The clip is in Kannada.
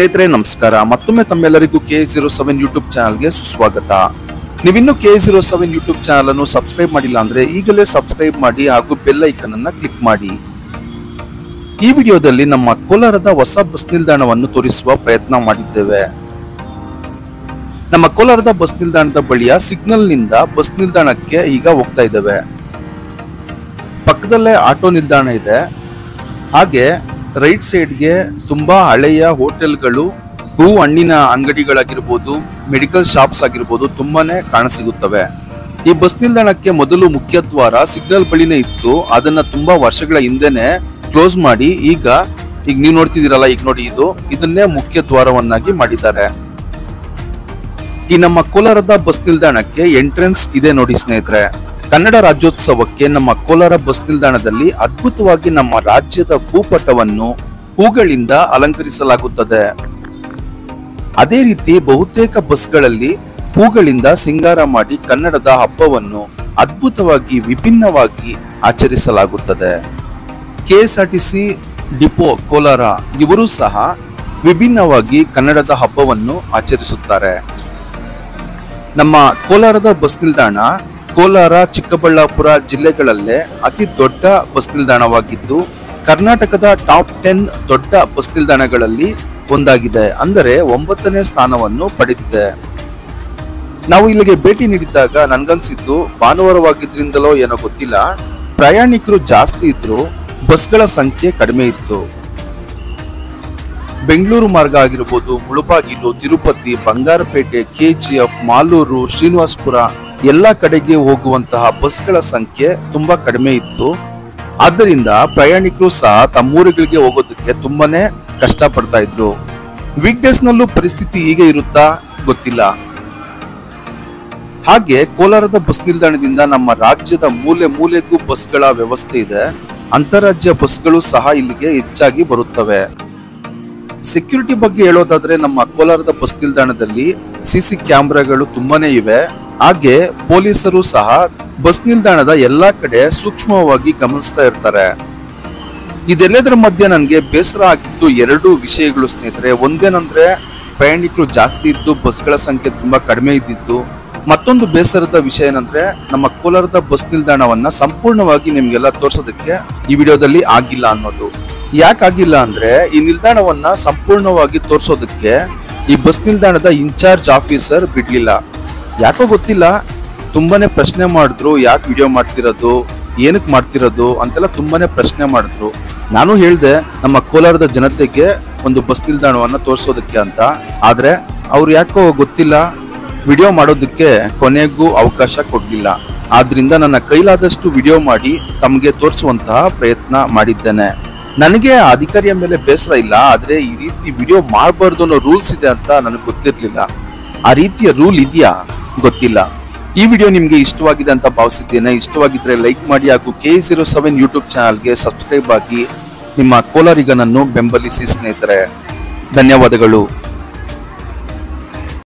ಸ್ನೇಹಿತರೆ ನಮಸ್ಕಾರ. ಮತ್ತೊಮ್ಮೆ ತಮ್ಮೆಲ್ಲರಿಗೂ KH07 ಯೂಟ್ಯೂಬ್ ಚಾನಲ್ಗೆ ಸುಸ್ವಾಗತ. ನೀವಿನ್ನೂ KH07 ಯೂಟ್ಯೂಬ್ ಚಾನಲ್ ಅನ್ನು ಸಬ್ಸ್ಕ್ರೈಬ್ ಮಾಡಿಲ್ಲ ಅಂದ್ರೆ ಈಗಲೇ ಸಬ್ಸ್ಕ್ರೈಬ್ ಮಾಡಿ ಹಾಗೂ ಬೆಲ್ ಐಕನ್ ಅನ್ನು ಕ್ಲಿಕ್ ಮಾಡಿ. ಈ ವಿಡಿಯೋದಲ್ಲಿ ನಮ್ಮ ಕೋಲಾರದ ಹೊಸ ಬಸ್ ನಿಲ್ದಾಣವನ್ನು ತೋರಿಸುವ ಪ್ರಯತ್ನ ಮಾಡಿದ್ದೇವೆ. ನಮ್ಮ ಕೋಲಾರದ ಬಸ್ ನಿಲ್ದಾಣದ ಬಳಿಯ ಸಿಗ್ನಲ್ ನಿಂದ ಬಸ್ ನಿಲ್ದಾಣಕ್ಕೆ ಈಗ ಹೋಗ್ತಾ ಇದ್ದೇವೆ. ಪಕ್ಕದಲ್ಲೇ ಆಟೋ ನಿಲ್ದಾಣ ಇದೆ. ಹಾಗೆ ರೈಟ್ ಸೈಡ್ಗೆ ತುಂಬಾ ಹಳೆಯ ಹೋಟೆಲ್ಗಳು, ಹೂ ಹಣ್ಣಿನ ಅಂಗಡಿಗಳಾಗಿರ್ಬೋದು, ಮೆಡಿಕಲ್ ಶಾಪ್ಸ್ ಆಗಿರ್ಬೋದು ತುಂಬಾನೇ ಕಾಣಸಿಗುತ್ತವೆ. ಈ ಬಸ್ ನಿಲ್ದಾಣಕ್ಕೆ ಮೊದಲು ಮುಖ್ಯ ದ್ವಾರ ಸಿಗ್ನಲ್ ಬಳಿನೇ ಇತ್ತು. ಅದನ್ನ ತುಂಬಾ ವರ್ಷಗಳ ಹಿಂದೆನೆ ಕ್ಲೋಸ್ ಮಾಡಿ ಈಗ ನೀವು ನೋಡ್ತಿದ್ದೀರಲ್ಲ, ಈಗ ನೋಡಿ ಇದನ್ನೇ ಮುಖ್ಯ ದ್ವಾರವನ್ನಾಗಿ ಮಾಡಿದ್ದಾರೆ. ಈ ನಮ್ಮ ಕೋಲಾರದ ಬಸ್ ನಿಲ್ದಾಣಕ್ಕೆ ಎಂಟ್ರೆನ್ಸ್ ಇದೆ ನೋಡಿ ಸ್ನೇಹಿತರೆ. ಕನ್ನಡ ರಾಜ್ಯೋತ್ಸವಕ್ಕೆ ನಮ್ಮ ಕೋಲಾರ ಬಸ್ ನಿಲ್ದಾಣದಲ್ಲಿ ಅದ್ಭುತವಾಗಿ ನಮ್ಮ ರಾಜ್ಯದ ಭೂಪಟವನ್ನು ಹೂಗಳಿಂದ ಅಲಂಕರಿಸಲಾಗುತ್ತದೆ. ಅದೇ ರೀತಿ ಬಹುತೇಕ ಬಸ್ಗಳಲ್ಲಿ ಹೂಗಳಿಂದ ಸಿಂಗಾರ ಮಾಡಿ ಕನ್ನಡದ ಹಬ್ಬವನ್ನು ಅದ್ಭುತವಾಗಿ ವಿಭಿನ್ನವಾಗಿ ಆಚರಿಸಲಾಗುತ್ತದೆ. KSRTC ಡಿಪೋ ಕೋಲಾರ ಇವರು ಸಹ ವಿಭಿನ್ನವಾಗಿ ಕನ್ನಡದ ಹಬ್ಬವನ್ನು ಆಚರಿಸುತ್ತಾರೆ. ನಮ್ಮ ಕೋಲಾರದ ಬಸ್ ನಿಲ್ದಾಣ ಕೋಲಾರ, ಚಿಕ್ಕಬಳ್ಳಾಪುರ ಜಿಲ್ಲೆಗಳಲ್ಲೇ ಅತಿ ದೊಡ್ಡ ಬಸ್ ನಿಲ್ದಾಣವಾಗಿದ್ದು ಕರ್ನಾಟಕದ ಟಾಪ್ 10 ದೊಡ್ಡ ಬಸ್ ನಿಲ್ದಾಣಗಳಲ್ಲಿ ಒಂದಾಗಿದೆ. ಅಂದರೆ 9ನೇ ಸ್ಥಾನವನ್ನು ಪಡೆದಿದೆ. ನಾವು ಇಲ್ಲಿಗೆ ಭೇಟಿ ನೀಡಿದ್ದಾಗ ನನ್ಗನ್ಸಿದ್ದು ಭಾನುವಾರವಾಗಿದ್ರಿಂದಲೋ ಏನೋ ಗೊತ್ತಿಲ್ಲ, ಪ್ರಯಾಣಿಕರು ಜಾಸ್ತಿ ಇದ್ರು, ಬಸ್ಗಳ ಸಂಖ್ಯೆ ಕಡಿಮೆ ಇತ್ತು. ಬೆಂಗಳೂರು ಮಾರ್ಗ ಆಗಿರ್ಬೋದು, ಮುಳುಬಾಗಿಲು, ತಿರುಪತಿ, ಬಂಗಾರಪೇಟೆ, KGF, ಮಾಲೂರು, ಶ್ರೀನಿವಾಸಪುರ ಎಲ್ಲ ಕಡೆಗೆ ಹೋಗುವಂತಹ ಬಸ್ಗಳ ಸಂಖ್ಯೆ ತುಂಬಾ ಕಡಿಮೆ ಇತ್ತು. ಆದ್ದರಿಂದ ಪ್ರಯಾಣಿಕರು ಸಹ ತಮ್ಮೂರುಗಳಿಗೆ ಹೋಗೋದಕ್ಕೆ ತುಂಬಾನೇ ಕಷ್ಟ ಪಡ್ತಾ ಇದ್ರು. ವೀಕ್ ಡೇಸ್ ನಲ್ಲೂ ಪರಿಸ್ಥಿತಿ ಹೀಗೆ ಇರುತ್ತಾ ಗೊತ್ತಿಲ್ಲ. ಹಾಗೆ ಕೋಲಾರದ ಬಸ್ ನಿಲ್ದಾಣದಿಂದ ನಮ್ಮ ರಾಜ್ಯದ ಮೂಲೆ ಮೂಲೆಗೂ ಬಸ್ಗಳ ವ್ಯವಸ್ಥೆ ಇದೆ. ಅಂತಾರಾಜ್ಯ ಬಸ್ಗಳು ಸಹ ಇಲ್ಲಿಗೆ ಹೆಚ್ಚಾಗಿ ಬರುತ್ತವೆ. ಸೆಕ್ಯೂರಿಟಿ ಬಗ್ಗೆ ಹೇಳೋದಾದ್ರೆ ನಮ್ಮ ಕೋಲಾರದ ಬಸ್ ನಿಲ್ದಾಣದಲ್ಲಿ CC ಕ್ಯಾಮೆರಾಗಳು ತುಂಬಾನೇ ಇವೆ. ಹಾಗೆ ಪೊಲೀಸರು ಸಹ ಬಸ್ ನಿಲ್ದಾಣದ ಎಲ್ಲಾ ಕಡೆ ಸೂಕ್ಷ್ಮವಾಗಿ ಗಮನಿಸ್ತಾ ಇರ್ತಾರೆ. ಇದೆಲ್ಲದರ ಮಧ್ಯೆ ನನಗೆ ಬೇಸರ ಆಗಿದ್ದು 2 ವಿಷಯಗಳು ಸ್ನೇಹಿತರೆ. ಒಂದೇನಂದ್ರೆ ಪ್ರಯಾಣಿಕರು ಜಾಸ್ತಿ ಇದ್ದು ಬಸ್ಗಳ ಸಂಖ್ಯೆ ತುಂಬಾ ಕಡಿಮೆ ಇದ್ದಿದ್ದು. ಮತ್ತೊಂದು ಬೇಸರದ ವಿಷಯ ಏನಂದ್ರೆ ನಮ್ಮ ಕೋಲಾರದ ಬಸ್ ನಿಲ್ದಾಣವನ್ನ ಸಂಪೂರ್ಣವಾಗಿ ನಿಮ್ಗೆಲ್ಲ ತೋರ್ಸೋದಕ್ಕೆ ಈ ವಿಡಿಯೋದಲ್ಲಿ ಆಗಿಲ್ಲ ಅನ್ನೋದು. ಯಾಕಾಗಿಲ್ಲ ಅಂದ್ರೆ ಈ ನಿಲ್ದಾಣವನ್ನ ಸಂಪೂರ್ಣವಾಗಿ ತೋರ್ಸೋದಕ್ಕೆ ಈ ಬಸ್ ನಿಲ್ದಾಣದ ಇನ್ಚಾರ್ಜ್ ಆಫೀಸರ್ ಬಿಡ್ಲಿಲ್ಲ. ಯಾಕೋ ಗೊತ್ತಿಲ್ಲ, ತುಂಬಾನೇ ಪ್ರಶ್ನೆ ಮಾಡಿದ್ರು. ಯಾಕೆ ವಿಡಿಯೋ ಮಾಡ್ತಿರೋದು, ಏನಕ್ಕೆ ಮಾಡ್ತಿರೋದು ಅಂತೆಲ್ಲ ತುಂಬಾನೇ ಪ್ರಶ್ನೆ ಮಾಡಿದ್ರು. ನಾನು ಹೇಳ್ದೆ ನಮ್ಮ ಕೋಲಾರದ ಜನತೆಗೆ ಒಂದು ಬಸ್ ನಿಲ್ದಾಣವನ್ನ ತೋರಿಸೋದಕ್ಕೆ ಅಂತ. ಆದ್ರೆ ಅವ್ರು ಯಾಕೋ ಗೊತ್ತಿಲ್ಲ, ವಿಡಿಯೋ ಮಾಡೋದಕ್ಕೆ ಕೊನೆಗೂ ಅವಕಾಶ ಕೊಡ್ಲಿಲ್ಲ. ಆದ್ರಿಂದ ನನ್ನ ಕೈಲಾದಷ್ಟು ವಿಡಿಯೋ ಮಾಡಿ ತಮಗೆ ತೋರಿಸುವಂತಹ ಪ್ರಯತ್ನ ಮಾಡಿದ್ದೇನೆ. ನನಗೆ ಅಧಿಕಾರಿಯ ಮೇಲೆ ಬೇಸರ ಇಲ್ಲ, ಆದ್ರೆ ಈ ರೀತಿ ವಿಡಿಯೋ ಮಾಡಬಾರ್ದು ಅನ್ನೋ ರೂಲ್ಸ್ ಇದೆ ಅಂತ ನನಗೆ ಗೊತ್ತಿರ್ಲಿಲ್ಲ. ಆ ರೀತಿಯ ರೂಲ್ ಇದೆಯಾ ಗೊತ್ತಿಲ್ಲ. ಈ ವಿಡಿಯೋ ನಿಮ್ಗೆ ಇಷ್ಟವಾಗಿದೆ ಅಂತ ಭಾವಿಸಿದ್ದೇನೆ. ಇಷ್ಟವಾಗಿದ್ರೆ ಲೈಕ್ ಮಾಡಿ ಹಾಗೂ KH07 ಯೂಟ್ಯೂಬ್ ಚಾನಲ್ಗೆ ಸಬ್ಸ್ಕ್ರೈಬ್ ಆಗಿ ನಿಮ್ಮ ಕೋಲಾರಿಗನನ್ನು ಬೆಂಬಲಿಸಿ ಸ್ನೇಹಿತರೆ. ಧನ್ಯವಾದಗಳು.